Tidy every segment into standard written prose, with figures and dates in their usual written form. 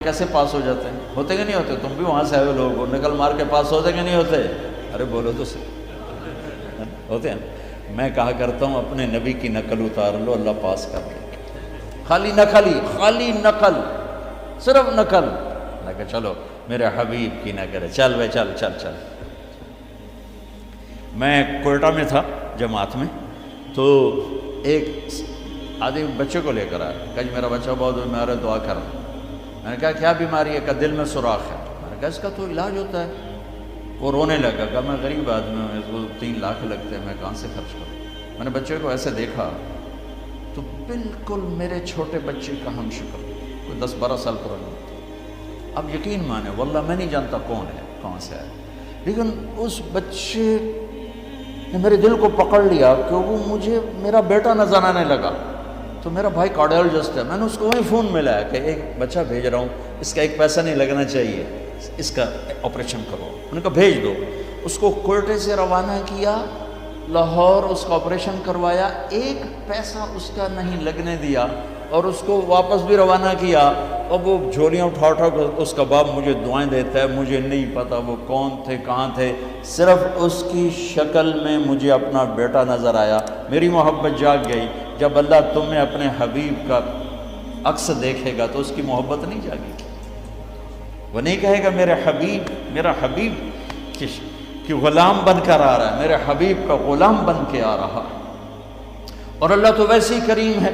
کیسے پاس ہو جاتے ہیں؟ ہوتے کہ نہیں ہوتے؟ تم بھی وہاں سے آئے ہوئے لوگ ہو، نکل مار کے پاس ہوتے کہ نہیں ہوتے؟ ارے بولو تو صحیح، ہوتے ہیں۔ میں کہا کرتا ہوں اپنے نبی کی نقل اتار لو، اللہ پاس کر دے گا۔ خالی نقل، صرف نقل۔ میں کہا چلو میرے حبیب کی نہ کرے، چل بھائی چل۔ میں کوئٹہ میں تھا جماعت میں، تو ایک آدمی بچے کو لے کر آیا، کہ میرا بچہ بہت بیمار ہے، دعا کر۔ میں نے کہا کیا بیماری ہے؟ کہ دل میں سوراخ ہے۔ میں نے کہا اس کا تو علاج ہوتا ہے۔ وہ رونے لگا، کہ میں غریب آدمی ہوں، اس کو 3 لاکھ لگتے ہیں، میں کہاں سے خرچ کروں؟ میں نے بچے کو ایسے دیکھا تو بالکل میرے چھوٹے بچے کا ہم شکل، کوئی 10-12 سال پرانا۔ اب یقین مانے واللہ میں نہیں جانتا کون ہے، کہاں سے ہے، لیکن اس بچے نے میرے دل کو پکڑ لیا کہ وہ مجھے میرا بیٹا نظر آنے لگا۔ تو میرا بھائی کارڈیالوجسٹ ہے، میں نے اس کو وہیں فون ملایا کہ ایک بچہ بھیج رہا ہوں، اس کا ایک پیسہ نہیں لگنا چاہیے، اس کا آپریشن کرو۔ انہوں نے کہا بھیج دو۔ اس کو کوئٹے سے روانہ کیا، لاہور اس کا آپریشن کروایا، ایک پیسہ اس کا نہیں لگنے دیا، اور اس کو واپس بھی روانہ کیا۔ اب وہ جھولیاں اٹھا کر اس کا باپ مجھے دعائیں دیتا ہے، مجھے نہیں پتا وہ کون تھے، کہاں تھے، صرف اس کی شکل میں مجھے اپنا بیٹا نظر آیا، میری محبت جاگ گئی۔ جب اللہ تمہیں اپنے حبیب کا عکس دیکھے گا تو اس کی محبت نہیں جاگے گی، وہ نہیں کہے گا میرا حبیب کہ غلام بن کر آ رہا ہے، میرے حبیب کا غلام بن کے آ رہا ہے۔ اور اللہ تو ویسے ہی کریم ہے،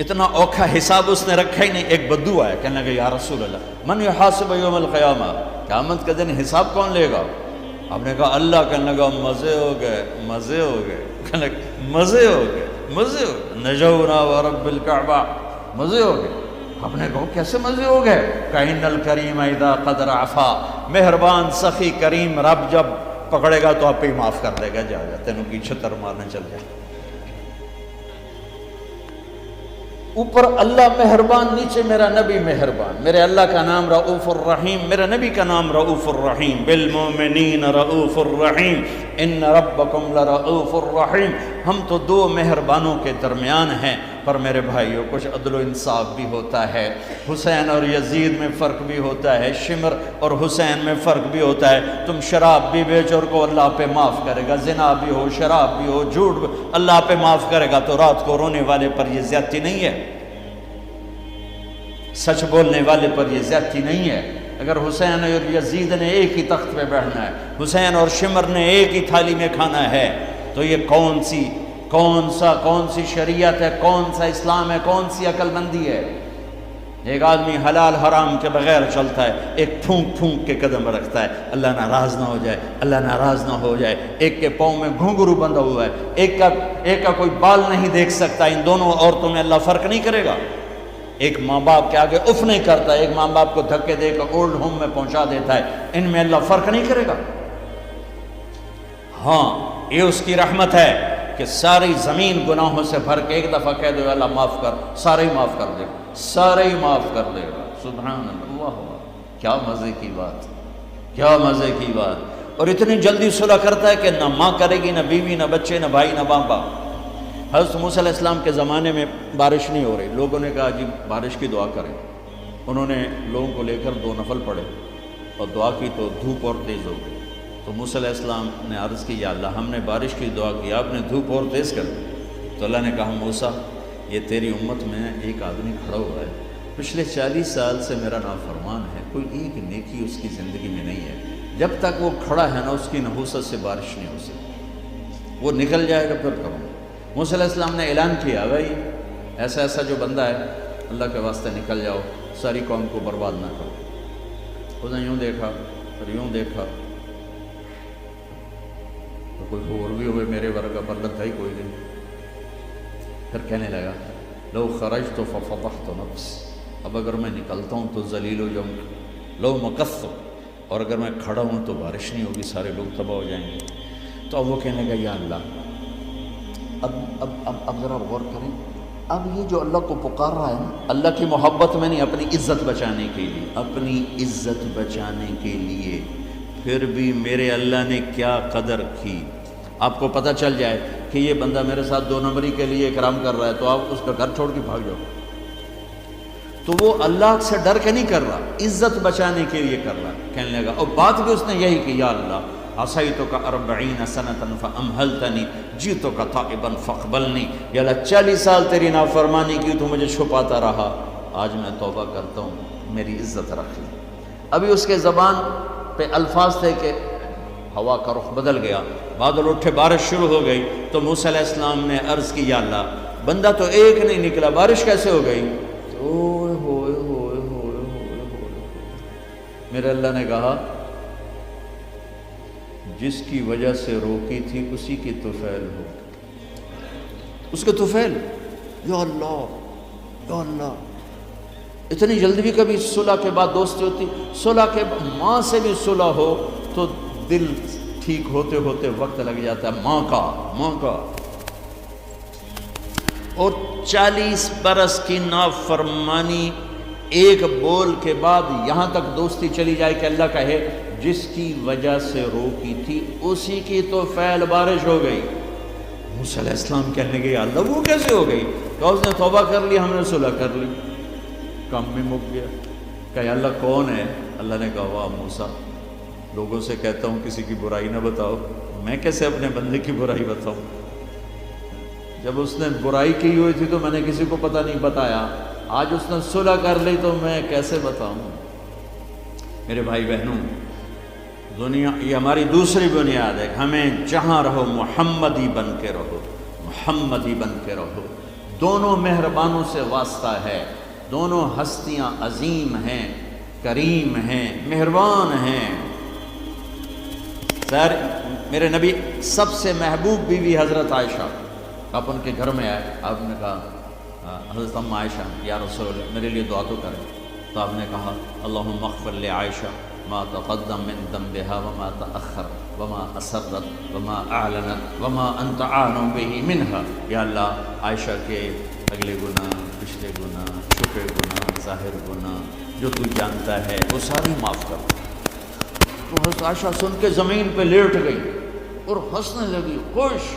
اتنا اوکھا حساب اس نے رکھا ہی نہیں۔ ایک بدو آیا، کہنے لگا یا رسول اللہ من یحاسب یوم القیامہ، قیامت کا دن حساب کون لے گا؟ آپ نے کہا اللہ۔ کہنے لگا مزے ہو گئے، کہنے لگا مزے ہو گئے، نجونا ورب الکعبہ، مزے ہو گئے۔ آپ نے کہا کیسے مزے ہو گئے؟ کہ ان الکریم اذا قدر عفا، مہربان سخی کریم رب جب پکڑے گا تو آپ پہ ہی معاف کر دے گا، جا تینوں کی چھتر مارنے چل جائے۔ اوپر اللہ مہربان، نیچے میرا نبی مہربان۔ میرے اللہ کا نام رؤوف الرحیم، میرے نبی کا نام رؤوف الرحیم، بالمؤمنین رؤوف الرحیم، ان ربکم لرؤوف الرحیم۔ ہم تو 2 مہربانوں کے درمیان ہیں، پر میرے بھائیوں کچھ عدل و انصاف بھی ہوتا ہے۔ حسین اور یزید میں فرق بھی ہوتا ہے، شمر اور حسین میں فرق بھی ہوتا ہے۔ تم شراب بھی بیچو کو اللہ پہ معاف کرے گا، زنا بھی ہو، شراب بھی ہو، جھوٹ بھی اللہ پہ معاف کرے گا۔ تو رات کو رونے والے پر یہ زیادتی نہیں ہے، سچ بولنے والے پر یہ زیادتی نہیں ہے۔ اگر حسین اور یزید نے ایک ہی تخت پہ بیٹھنا ہے، حسین اور شمر نے ایک ہی تھالی میں کھانا ہے، تو یہ کون سی شریعت ہے، کون سا اسلام ہے، کون سی عقل مندی ہے؟ ایک آدمی حلال حرام کے بغیر چلتا ہے، ایک پھونک کے قدم رکھتا ہے، اللہ ناراض نہ ہو جائے، اللہ ناراض نہ ہو جائے۔ ایک کے پاؤں میں گھنگرو بندھا ہوا ہے، ایک کا کوئی بال نہیں دیکھ سکتا۔ ان دونوں عورتوں میں اللہ فرق نہیں کرے گا۔ ایک ماں باپ کے آگے اف نہیں کرتا، ایک ماں باپ کو دھکے دے کر اولڈ ہوم میں پہنچا دیتا ہے، ان میں اللہ فرق نہیں کرے گا۔ ہاں یہ اس کی رحمت ہے کہ ساری زمین گناہوں سے بھر کے ایک دفعہ کہہ دو اللہ معاف کر، سارے ہی معاف کر دے گا، سارے ہی معاف کر دے گا۔ سبحان اللہ، کیا مزے کی بات، کیا مزے کی بات۔ اور اتنی جلدی صلح کرتا ہے کہ نہ ماں کرے گی، نہ بیوی، نہ بچے، نہ بھائی، نہ باپ۔ حضرت موسیٰ علیہ السلام کے زمانے میں بارش نہیں ہو رہی، لوگوں نے کہا جی بارش کی دعا کریں۔ انہوں نے لوگوں کو لے کر 2 نفل پڑھے اور دعا کی تو دھوپ اور تیز ہو گئی۔ تو موسیٰ علیہ السلام نے عرض کی یا اللہ ہم نے بارش کی دعا کی، آپ نے دھوپ اور تیز کر دی۔ تو اللہ نے کہا موسیٰ یہ تیری امت میں ایک آدمی کھڑا ہوا ہے، پچھلے 40 سال سے میرا نافرمان ہے، کوئی ایک نیکی اس کی زندگی میں نہیں ہے، جب تک وہ کھڑا ہے نا اس کی نحوست سے بارش نہیں ہو سکتی، وہ نکل جائے گا پھر کروں۔ موسیٰ علیہ السلام نے اعلان کیا بھائی ایسا جو بندہ ہے اللہ کے واسطے نکل جاؤ، ساری قوم کو برباد نہ کرو۔ اس نے یوں دیکھا پھر یوں دیکھا تو کوئی اور بھی ہوئے میرے ورگا، پر لگتا ہی کوئی نہیں۔ پھر کہنے لگا لو خرجت ففضحت نفس، اب اگر میں نکلتا ہوں تو ذلیل ہو جاؤں گا، لو مکثت، اور اگر میں کھڑا ہوں تو بارش نہیں ہوگی، سارے لوگ تباہ ہو جائیں گے۔ تو اب وہ کہنے لگا یا اللہ اب ذرا غور کریں، اب یہ جو اللہ کو پکار رہا ہے نا، اللہ کی محبت میں نہیں، اپنی عزت بچانے کے لیے، اپنی عزت بچانے کے لیے، پھر بھی میرے اللہ نے کیا قدر کی۔ آپ کو پتہ چل جائے کہ یہ بندہ میرے ساتھ 2 نمبری کے لیے اکرام کر رہا ہے تو آپ اس کا گھر چھوڑ کے بھاگ جاؤ۔ تو وہ اللہ سے ڈر کے نہیں کر رہا، عزت بچانے کے لیے کر رہا، کہنے لگا، اور بات بھی اس نے یہی کی، یا اللہ عصیتک 40 سنۃ فامہلتنی جئتک تائبا فاقبلنی، یا اللہ 40 سال تیری نافرمانی کی تو مجھے چھپاتا رہا، آج میں توبہ کرتا ہوں، میری عزت رکھ لی۔ ابھی اس کے زبان پہ الفاظ تھے کہ ہوا کا رخ بدل گیا، بادل اٹھے، بارش شروع ہو گئی، تو موسیٰ علیہ السلام نے عرض کی، یا اللہ بندہ تو ایک نہیں نکلا، بارش کیسے ہو گئی؟ اوئے ہوئے ہوئے ہوئے ہوئے ہوئے، میرے اللہ نے کہا جس کی وجہ سے روکی تھی اسی کی طفیل ہو، اس کے طفیل، یا اللہ یا اللہ۔ اتنی جلدی بھی کبھی صلح کے بعد دوستی ہوتی؟ صلح کے ماں سے بھی صلح ہو تو دل ٹھیک ہوتے ہوتے وقت لگ جاتا ہے، ماں کا۔ اور 40 برس کی نافرمانی، ایک بول کے بعد یہاں تک دوستی چلی جائے کہ اللہ کہے جس کی وجہ سے روکی تھی اسی کی تو فعل بارش ہو گئی۔ موسیٰ علیہ السلام کہنے گئے، اللہ وہ کیسے ہو گئی؟ کہ اس نے توبہ کر لی، ہم نے صلح کر لی، کام بھی مک گیا۔ کہ اللہ کون ہے؟ اللہ نے کہا، واہ موسیٰ، لوگوں سے کہتا ہوں کسی کی برائی نہ بتاؤ، میں کیسے اپنے بندے کی برائی بتاؤں؟ جب اس نے برائی کی ہوئی تھی تو میں نے کسی کو پتہ نہیں بتایا، آج اس نے صلح کر لی تو میں کیسے بتاؤں؟ میرے بھائی بہنوں، دنیا یہ ہماری دوسری بنیاد ہے، ہمیں جہاں رہو محمدی بن کے رہو، محمدی بن کے رہو۔ دونوں مہربانوں سے واسطہ ہے، دونوں ہستیاں عظیم ہیں، کریم ہیں، مہربان ہیں۔ سر میرے نبی سب سے محبوب بیوی حضرت عائشہ، آپ ان کے گھر میں آئے، آپ نے کہا حضرت ام عائشہ یا رسول اللہ میرے لیے دعا تو کریں، تو آپ نے کہا اللہم اغفر لعائشہ ما تقدم من ذنبها وما تأخر وما اسرت وما اعلنت وما انت اعلم به منها، یا اللہ عائشہ کے اگلے گناہ، پچھلے گناہ، چھپے گناہ، ظاہر گناہ جو تو جانتا ہے وہ ساری معاف کر۔ تو حضرت عائشہ سن کے زمین پہ لیٹ گئی اور ہنسنے لگی، خوش۔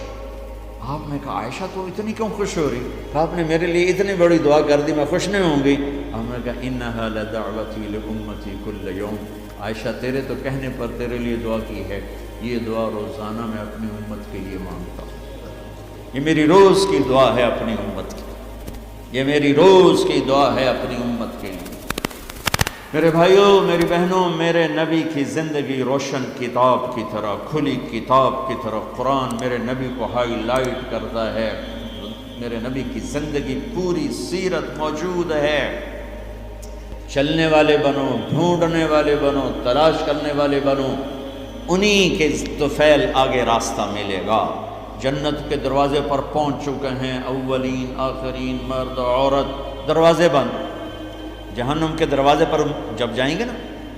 آپ نے کہا عائشہ تو اتنی کیوں خوش ہو رہی؟ کہ آپ نے میرے لیے اتنی بڑی دعا کر دی، میں خوش نہیں ہوں گی؟ ہم نے کہا انہا لدعوتی لامتی کل یوم، عائشہ تیرے تو کہنے پر تیرے لیے دعا کی ہے، یہ دعا روزانہ میں اپنی امت کے لیے مانگتا ہوں، یہ میری روز کی دعا ہے اپنی امت کی، یہ میری روز کی دعا ہے اپنی امت کے لیے۔ میرے بھائیوں، میری بہنوں، میرے نبی کی زندگی روشن کتاب کی طرح، کھلی کتاب کی طرح، قرآن میرے نبی کو ہائی لائٹ کرتا ہے، میرے نبی کی زندگی پوری سیرت موجود ہے۔ چلنے والے بنو، ڈھونڈنے والے بنو، تلاش کرنے والے بنو، انہی کے طفیل آگے راستہ ملے گا۔ جنت کے دروازے پر پہنچ چکے ہیں، اولین آخرین، مرد عورت، دروازے بند۔ جہنم کے دروازے پر جب جائیں گے نا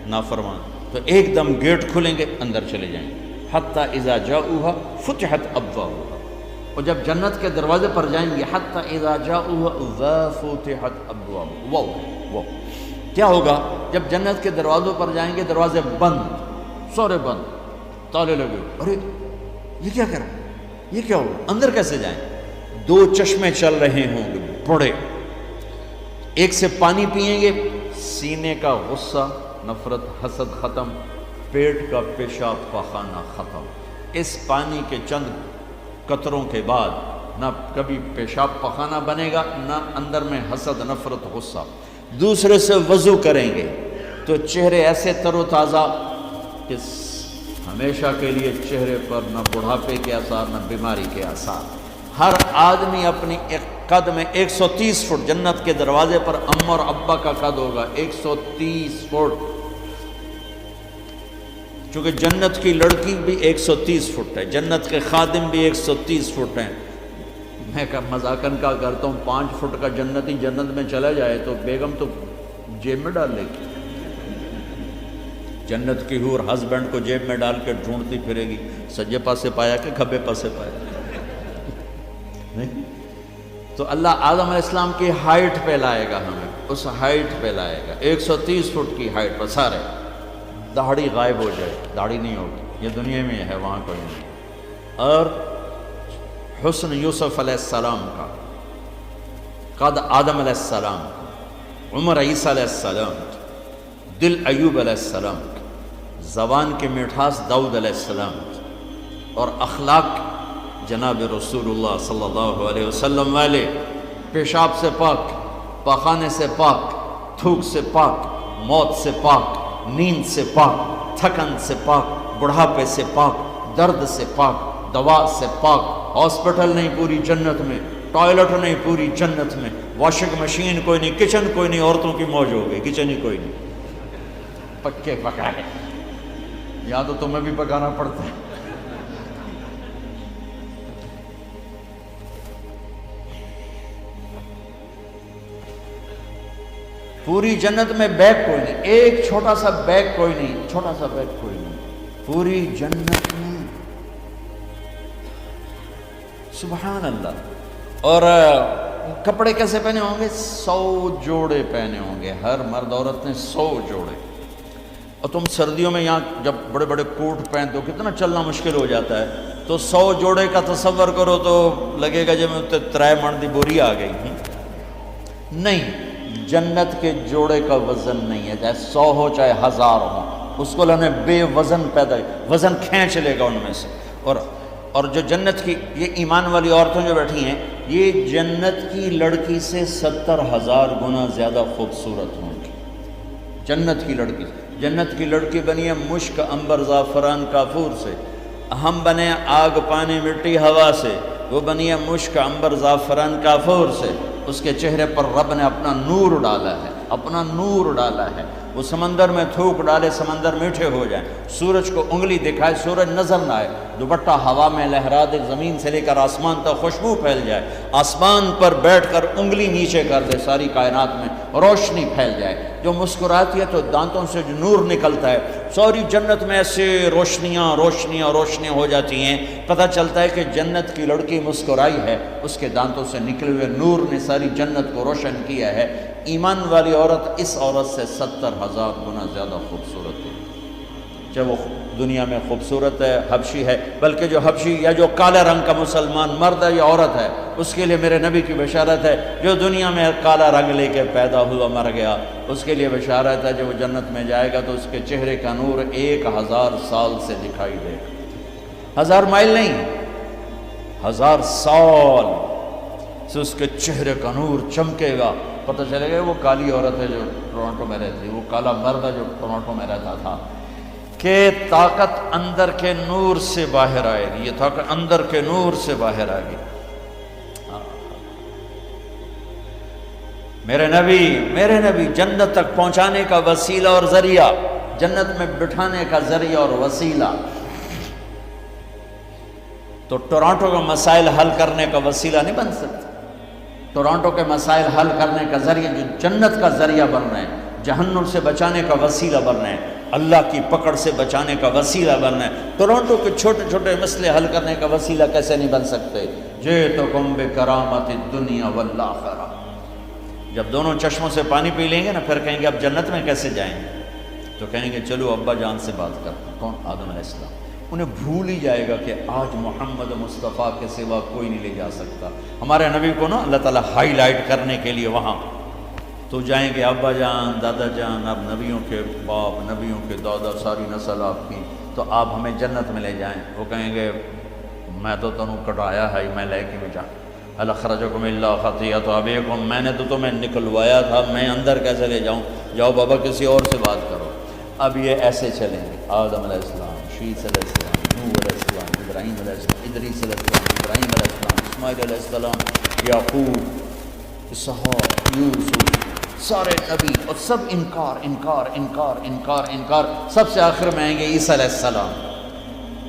نافرمان، تو ایک دم گیٹ کھلیں گے، اندر چلے جائیں گے، حتی اذا جاؤوها فتحت ابوابها، اور جب جنت کے دروازے پر جائیں گے، حتی اذا جاؤوها فتحت ابوابها، وہ کیا ہوگا؟ جب جنت کے دروازوں پر جائیں گے، دروازے بند، سورے بند، تالے لگے، ارے یہ کیا کر رہا ہے، یہ کیا ہوگا، اندر کیسے جائیں؟ 2 چشمے چل رہے ہوں گے بڑے، ایک سے پانی پئیں گے، سینے کا غصہ، نفرت، حسد ختم، پیٹ کا پیشاب پاخانہ ختم۔ اس پانی کے چند قطروں کے بعد نہ کبھی پیشاب پاخانہ بنے گا، نہ اندر میں حسد، نفرت، غصہ۔ دوسرے سے وضو کریں گے تو چہرے ایسے تر و تازہ کہ ہمیشہ کے لیے چہرے پر نہ بڑھاپے کے آثار، نہ بیماری کے آثار۔ ہر آدمی اپنی ایک قد میں 130 فٹ، جنت کے دروازے پر ام اور ابا کا قد ہوگا 130 فٹ، چونکہ جنت کی لڑکی بھی 130 فٹ ہے، جنت کے خادم بھی 130 فٹ ہیں۔ میں مذاقن کا کرتا ہوں 5 فٹ کا جنتی جنت میں چلا جائے تو بیگم تو جیب میں ڈال لے گی، جنت کی حور ہسبینڈ کو جیب میں ڈال کے ڈھونڈتی پھرے گی، سجے پاسے پایا کہ کھبے پاسے پایا، نہیں؟ تو اللہ آدم علیہ السلام کی ہائٹ پہ لائے گا، ہمیں اس ہائٹ پہ لائے گا، 130 فٹ کی ہائٹ پر، سارے داڑھی غائب ہو جائے، داڑھی نہیں ہوگی، یہ دنیا میں ہے، وہاں کوئی نہیں۔ اور حسن یوسف علیہ السلام کا، قد آدم علیہ السلام کا، عمر عیسیٰ علیہ السلام کی، دل ایوب علیہ السلام کی، زبان کی مٹھاس داؤد علیہ السلام کی، اور اخلاق جناب رسول اللہ صلی اللہ علیہ وسلم والے، پیشاب سے پاک، پاخانے سے پاک، تھوک سے پاک، موت سے پاک، نیند سے پاک، تھکن سے پاک، بڑھاپے سے پاک، درد سے پاک، دوا سے پاک، ہاسپٹل نہیں پوری جنت میں، ٹوائلٹ نہیں پوری جنت میں، واشنگ مشین کوئی نہیں، کچن کوئی نہیں، عورتوں کی موج ہو گئی، کچن ہی کوئی نہیں، پکے پکائے، یا تو تمہیں بھی پکانا پڑتا ہے۔ پوری جنت میں بیگ کوئی نہیں، ایک چھوٹا سا بیگ کوئی نہیں، چھوٹا سا بیگ کوئی نہیں پوری جنت میں، سبحان اللہ۔ اور کپڑے کیسے پہنے ہوں گے؟ 100 جوڑے پہنے ہوں گے، ہر مرد عورت نے 100 جوڑے۔ اور تم سردیوں میں یہاں جب بڑے بڑے کوٹ پہنتے ہو کتنا چلنا مشکل ہو جاتا ہے، تو 100 جوڑے کا تصور کرو تو لگے گا جب میں 3 من دی بوری آ گئی۔ نہیں، جنت کے جوڑے کا وزن نہیں ہے، چاہے 100 ہو چاہے 1000 ہو، اس کو اللہ نے بے وزن پیدا کیا، وزن کھینچ لے گا ان میں سے۔ اور جو جنت کی یہ ایمان والی عورتیں جو بیٹھی ہیں، یہ جنت کی لڑکی سے 70,000 گنا زیادہ خوبصورت ہوں گی۔ جنت کی لڑکی بنی ہے مشک، عنبر، زعفران، کافور سے، ہم بنے آگ، پانی، مٹی، ہوا سے، وہ بنی ہے مشک، عنبر، زعفران، کافور سے۔ اس کے چہرے پر رب نے اپنا نور ڈالا ہے، وہ سمندر میں تھوک ڈالے سمندر میٹھے ہو جائیں، سورج کو انگلی دکھائے سورج نظر نہ آئے، دوپٹہ ہوا میں لہرا دے، زمین سے لے کر آسمان تک خوشبو پھیل جائے، آسمان پر بیٹھ کر انگلی نیچے کر دے، ساری کائنات میں روشنی پھیل جائے، جو مسکراتی ہے تو دانتوں سے جو نور نکلتا ہے، ساری جنت میں ایسے روشنیاں ہو جاتی ہیں، پتہ چلتا ہے کہ جنت کی لڑکی مسکرائی ہے، اس کے دانتوں سے نکلے ہوئے نور نے ساری جنت کو روشن کیا ہے۔ ایمان والی عورت اس عورت سے 70,000 گنا زیادہ خوبصورت ہے، چاہے وہ دنیا میں خوبصورت ہے، حبشی ہے، بلکہ جو حبشی یا جو کالے رنگ کا مسلمان مرد ہے یا عورت ہے، اس کے لیے میرے نبی کی بشارت ہے، جو دنیا میں کالا رنگ لے کے پیدا ہوا مر گیا، اس کے لیے بشارت ہے، جو وہ جنت میں جائے گا تو اس کے چہرے کا نور 1000 سال سے دکھائی دے گا، 1000 مائل نہیں، 1000 سال سے اس کے چہرے کا نور چمکے گا، پتہ چلے گا وہ کالی عورت ہے جو ٹورانٹو میں رہتی، وہ کالا مرد ہے جو ٹورانٹو میں رہتا تھا، کہ طاقت اندر کے نور سے باہر آئے گی، یہ طاقت اندر کے نور سے باہر آئے گی۔ میرے نبی جنت تک پہنچانے کا وسیلہ اور ذریعہ، جنت میں بٹھانے کا ذریعہ اور وسیلہ، تو ٹورانٹو کا مسائل حل کرنے کا وسیلہ نہیں بن سکتا، ٹورانٹو کے مسائل حل کرنے کا ذریعہ جو جنت کا ذریعہ بن رہے ہیں، جہنم سے بچانے کا وسیلہ بن رہے ہیں، اللہ کی پکڑ سے بچانے کا وسیلہ بن رہے ہیں، ٹورانٹو کے چھوٹے چھوٹے مسئلے حل کرنے کا وسیلہ کیسے نہیں بن سکتے؟ جئتکم بکرامت الدنیا والآخرہ، جب دونوں چشموں سے پانی پی لیں گے نا، پھر کہیں گے اب جنت میں کیسے جائیں گے، تو کہیں گے چلو ابا جان سے بات کرتے ہیں، کون؟ آدم علیہ السلام۔ انہیں بھول ہی جائے گا کہ آج محمد مصطفیٰ کے سوا کوئی نہیں لے جا سکتا، ہمارے نبی کو نا اللہ تعالیٰ ہائی لائٹ کرنے کے لیے وہاں تو جائیں گے، ابا جان، دادا جان، آپ نبیوں کے باپ، نبیوں کے دادا، ساری نسل آپ کی، تو آپ ہمیں جنت میں لے جائیں۔ وہ کہیں گے میں تو تنوں کٹایا ہے، میں لے کے بھی جاؤں، هل اخرجکم الا خطیئۃ ابیکم، میں نے تو تمہیں نکلوایا تھا، میں اندر کیسے لے جاؤں؟ جاؤ بابا کسی اور سے بات کرو۔ اب یہ ایسے چلیں گے، آدم علیہ السلام، شیث علیہ السلام، نوح علیہ السلام، ابراہیم علیہ السلام، ادریس علیہ السلام، ابراہیم علیہ السلام، اسماعیل علیہ السلام، یعقوب، اسحاق، یوسف، سارے نبی، اور سب انکار انکار انکار انکار انکار، سب سے آخر میں آئیں گے عیسیٰ علیہ السلام۔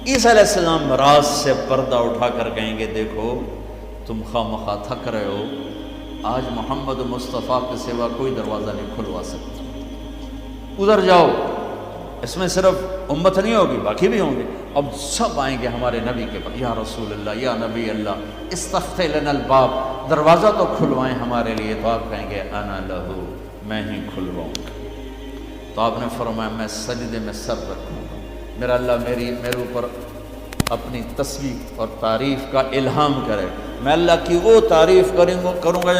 عیسیٰ علیہ السلام راز سے پردہ اٹھا کر کہیں گے دیکھو تم خواہ مخواہ تھک رہے ہو، آج محمد مصطفیٰ کے سوا کوئی دروازہ نہیں کھلوا سکتا، ادھر جاؤ۔ اس میں صرف امت نہیں ہوگی، باقی بھی ہوں گے، اب سب آئیں گے ہمارے نبی کے پاس، یا رسول اللہ، یا نبی اللہ، استفتح لنا الباب، دروازہ تو کھلوائیں ہمارے لیے۔ تو آپ کہیں گے انا لہو، میں ہی کھلواؤں گا۔ تو آپ نے فرمایا میں سجدے میں سر رکھوں گا، میرا اللہ میرے اوپر اپنی تصویر اور تعریف کا الہام کرے، میں اللہ کی وہ تعریف کروں گا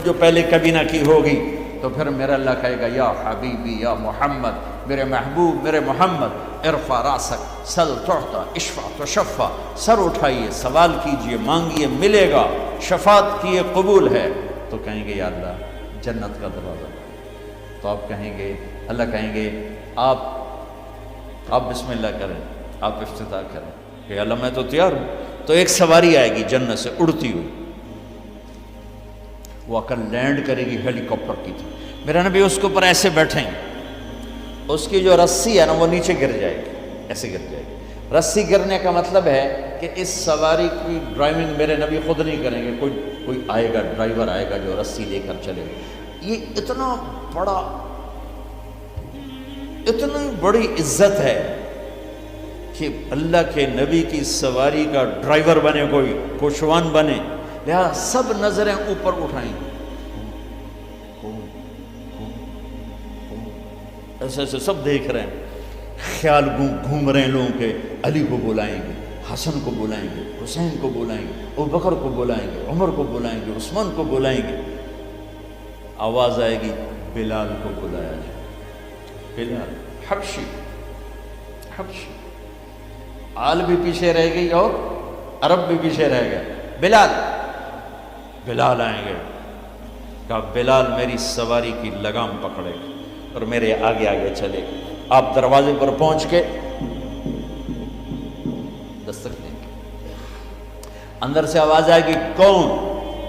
جو پہلے کبھی نہ کی ہوگی۔ تو پھر میرا اللہ کہے گا یا حبیبی یا محمد، میرے محبوب میرے محمد، ارفع راسک سل تعطا اشفع تشفع، سر اٹھائیے سوال کیجئے مانگیے ملے گا، شفاعت کیے قبول ہے۔ تو کہیں گے یا اللہ جنت کا دروازہ، تو آپ کہیں گے، اللہ کہیں گے آپ بسم اللہ کریں، آپ افتتاح کریں کہ اللہ میں تو تیار ہوں۔ تو ایک سواری آئے گی جنت سے اڑتی ہوئی، وہ آ کر لینڈ کرے گی ہیلی کاپٹر کی طرح، میرا نبی اس کے اوپر ایسے بیٹھیں گے، اس کی جو رسی ہے نا وہ نیچے گر جائے گی، ایسے گر جائے گی۔ رسی گرنے کا مطلب ہے کہ اس سواری کی ڈرائیونگ میرے نبی خود نہیں کریں گے، کوئی آئے گا، ڈرائیور آئے گا جو رسی لے کر چلے گا۔ یہ اتنا بڑی عزت ہے کہ اللہ کے نبی کی سواری کا ڈرائیور بنے کوئی، کوشوان بنے، لہذا سب نظریں اوپر اٹھائیں گے، ایسے ایسے سب دیکھ رہے ہیں، خیال گھوم رہے ہیں لوگوں کے، علی کو بلائیں گے، حسن کو بلائیں گے، حسین کو بلائیں گے، ابوبکر کو بلائیں گے، عمر کو بلائیں گے، عثمان کو بلائیں گے۔ آواز آئے گی بلال کو بلایا جائے، بلال حبشی، آل بھی پیچھے رہ گئی اور عرب بھی پیچھے رہ گئے، بلال آئیں گے، کہا بلال میری سواری کی لگام پکڑے گا اور میرے آگے آگے چلے گا۔ آپ دروازے پر پہنچ کے دستک دیں گے، اندر سے آواز آئے گی کون؟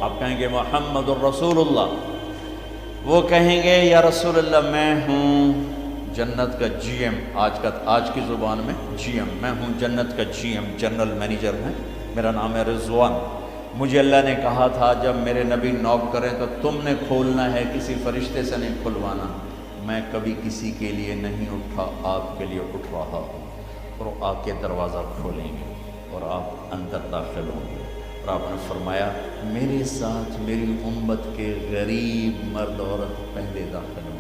آپ کہیں گے محمد الرسول اللہ۔ وہ کہیں گے یا رسول اللہ میں ہوں جنت کا جی ایم، آج کی زبان میں جی ایم، میں ہوں جنت کا جی ایم، جنرل مینیجر ہے، میرا نام ہے رضوان۔ مجھے اللہ نے کہا تھا جب میرے نبی نوک کریں تو تم نے کھولنا ہے، کسی فرشتے سے نہیں کھلوانا۔ میں کبھی کسی کے لیے نہیں اٹھا، آپ کے لیے اٹھ رہا ہوں، اور آ کے دروازہ کھولیں گے اور آپ اندر داخل ہوں گے، اور آپ نے فرمایا میرے ساتھ میری امت کے غریب مرد عورت پہلے داخل ہوں،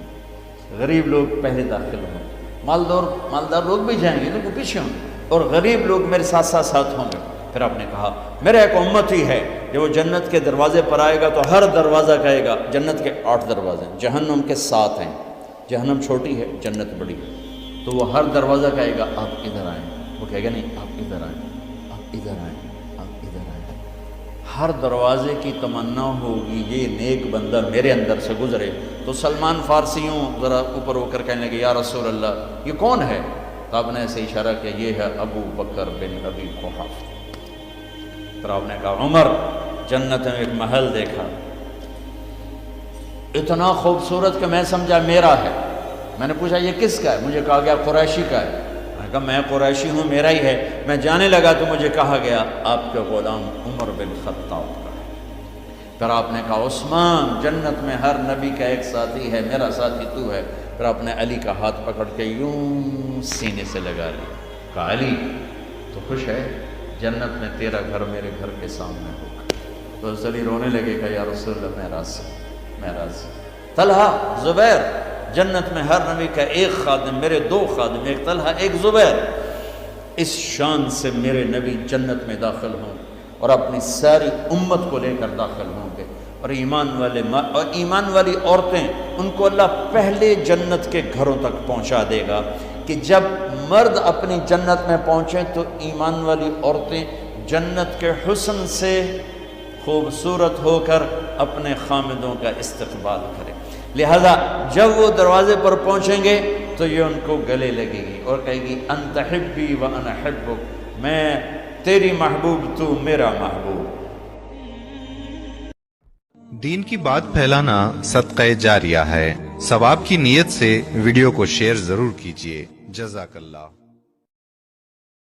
غریب لوگ پہلے داخل ہوں، مالدار لوگ بھی جائیں گے لیکن پیچھے ہوں گے، اور غریب لوگ میرے ساتھ ہوں گے۔ پھر آپ نے کہا میرا ایک امت ہی ہے جو وہ جنت کے دروازے پر آئے گا تو ہر دروازہ کہے گا، جنت کے 8 دروازے ہیں، جہنم کے 7 ہیں، جہنم چھوٹی ہے جنت بڑی ہے، تو وہ ہر دروازہ کہے گا آپ ادھر آئیں، وہ کہے گا نہیں آپ ادھر آئیں، آپ ادھر آئیں، آپ ادھر آئیں۔ ہر دروازے کی تمنا ہوگی یہ نیک بندہ میرے اندر سے گزرے، تو سلمان فارسیوں ذرا اوپر ہو کر کہنے لگے یا رسول اللہ یہ کون ہے؟ تو آپ نے ایسے اشارہ کیا یہ ہے ابو بکر بن ابی قحافہ۔ پھر آپ نے کہا عمر جنت میں ایک محل دیکھا اتنا خوبصورت کہ میں سمجھا میرا ہے، میں نے پوچھا یہ کس کا ہے؟ مجھے کہا گیا قریشی کا ہے۔ میں نے کہا میں قریشی ہوں، میرا ہی ہے۔ میں جانے لگا تو مجھے کہا گیا آپ کے غلام عمر بن خطاب کا ہے۔ پھر آپ نے کہا عثمان جنت میں ہر نبی کا ایک ساتھی ہے، میرا ساتھی تو ہے۔ پھر آپ نے علی کا ہاتھ پکڑ کے یوں سینے سے لگا لیا، کہا علی تو خوش ہے، جنت میں تیرا گھر میرے گھر کے سامنے ہوگا۔ تو علی رونے لگے کہ یا رسول اللہ میں راضی۔ طلحہ زبیر جنت میں ہر نبی کا ایک خادم، میرے 2 خادم، ایک طلحہ ایک زبیر، اس شان سے میرے نبی جنت میں داخل ہوں اور اپنی ساری امت کو لے کر داخل ہوں گے، اور ایمان والی عورتیں ان کو اللہ پہلے جنت کے گھروں تک پہنچا دے گا کہ جب مرد اپنی جنت میں پہنچیں تو ایمان والی عورتیں جنت کے حسن سے خوبصورت ہو کر اپنے خامدوں کا استقبال کریں۔ لہذا جب وہ دروازے پر پہنچیں گے تو یہ ان کو گلے لگے گی اور کہے گی انت حبی و انا حبک، میں تیری محبوب تو میرا محبوب۔ دین کی بات پھیلانا صدقہ جاریہ ہے، ثواب کی نیت سے ویڈیو کو شیئر ضرور کیجیے۔ جزاک اللہ۔